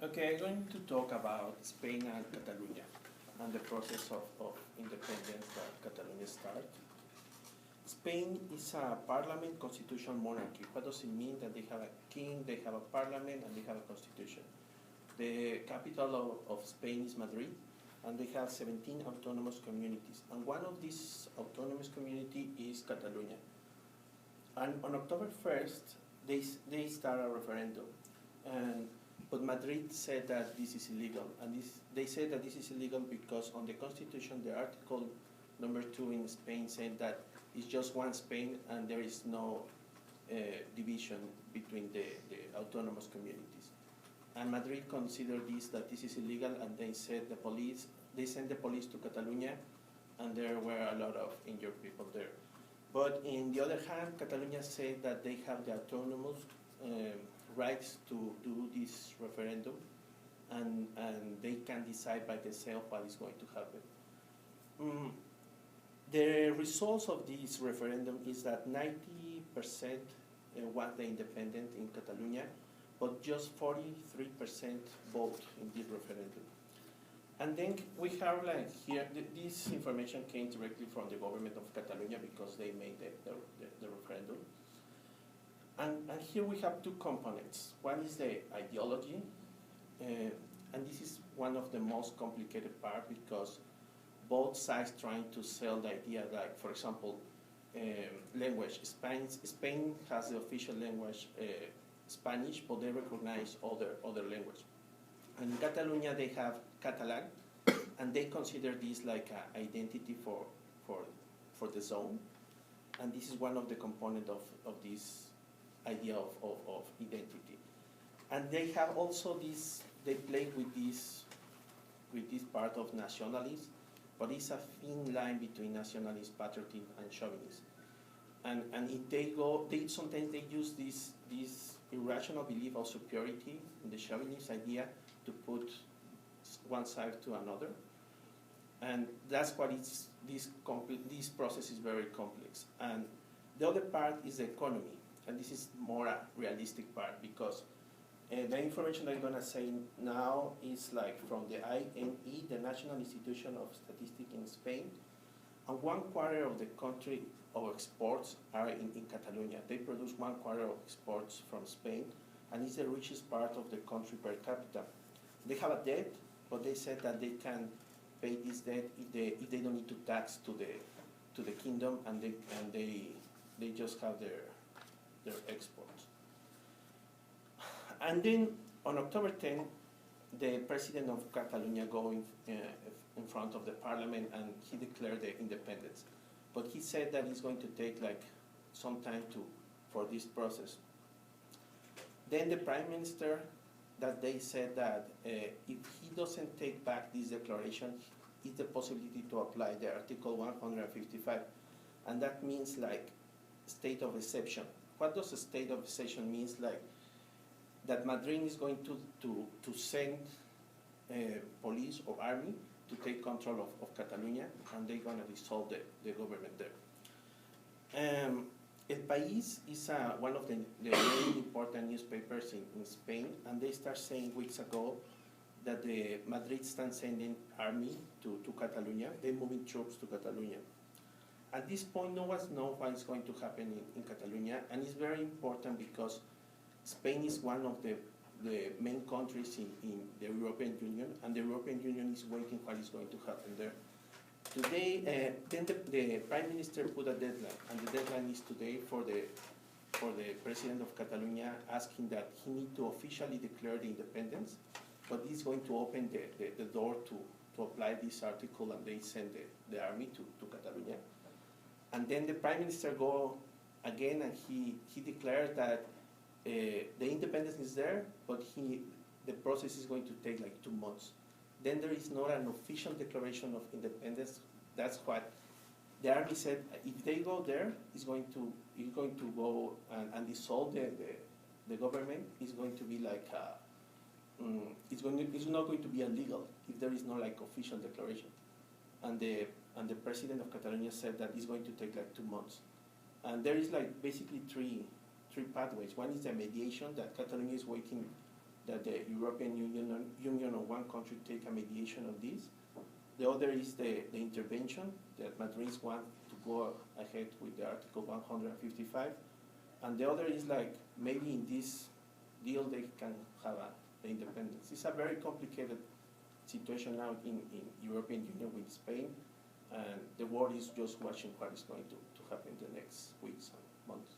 Okay, I'm going to talk about Spain and Catalonia and the process of independence that Catalonia started. Spain is a parliament constitutional monarchy. What does it mean? That they have a king, they have a parliament, and they have a constitution. The capital of Spain is Madrid, and they have 17 autonomous communities. And one of these autonomous community is Catalonia. And on October 1st, they start a referendum. And but Madrid said that this is illegal, and they said that this is illegal because on the constitution, the article number 2 in Spain said that it's just one Spain and there is no division between the autonomous communities. And Madrid considered that this is illegal, and they sent the police to Catalonia, and there were a lot of injured people there. But in the other hand, Catalonia said that they have the autonomous rights to do this referendum, and they can decide by themselves what is going to happen. The results of this referendum is that 90% want the independence in Catalonia, but just 43% vote in this referendum. And then we have here, this information came directly from the government of Catalonia because they made the referendum. And here we have two components. One is the ideology, and this is one of the most complicated part because both sides trying to sell the idea that, for example, language. Spain has the official language Spanish, but they recognize other language. And in Catalonia they have Catalan, and they consider this like an identity for the zone. And this is one of the components of this idea of identity. And they have also this, they play with this part of nationalism, but it's a thin line between nationalist, patriotism, and chauvinism. And if they sometimes they use this irrational belief of superiority in the chauvinist idea to put one side to another. And that's what this process is very complex. And the other part is the economy. And this is more a realistic part because the information I'm going to say now is like from the INE, the National Institution of Statistics in Spain, and 1/4 of the country of exports are in Catalonia. They produce 1/4 of exports from Spain, and it's the richest part of the country per capita. They have a debt, but they said that they can pay this debt if they don't need to tax to the kingdom, and they just have their exports. And then on October 10, the president of Catalonia go in front of the parliament, and he declared the independence. But he said that it's going to take like some time for this process. Then the prime minister, that they said that if he doesn't take back this declaration, it's the possibility to apply the Article 155, and that means like state of exception. What does a state of exception means? Like that Madrid is going to send police or army to take control of Catalonia, and they're going to dissolve the government there. El País is one of the very important newspapers in Spain, and they start saying weeks ago that Madrid stands sending army to Catalonia. They're moving troops to Catalonia. At this point, no one knows what is going to happen in Catalonia, and it's very important because Spain is one of the main countries in the European Union, and the European Union is waiting what is going to happen there. Today, then the Prime Minister put a deadline, and the deadline is today for the President of Catalonia, asking that he need to officially declare the independence, but he's going to open the door to apply this article, and they send the army to Catalonia. And then the Prime Minister go again, and he declared that the independence is there, but the process is going to take like 2 months. Then there is not an official declaration of independence. That's what the army said. If they go there, it's going to go and dissolve the government. It's going to be like it's not going to be illegal if there is no like official declaration. And the president of Catalonia said that it's going to take like 2 months. And there is like basically three pathways. One is the mediation, that Catalonia is waiting that the European Union or one country take a mediation on this. The other is the intervention that Madrids want to go ahead with the Article 155. And the other is like maybe in this deal they can have the independence. It's a very complicated situation now in European Union with Spain, and the world is just watching what is going to happen the next weeks and months.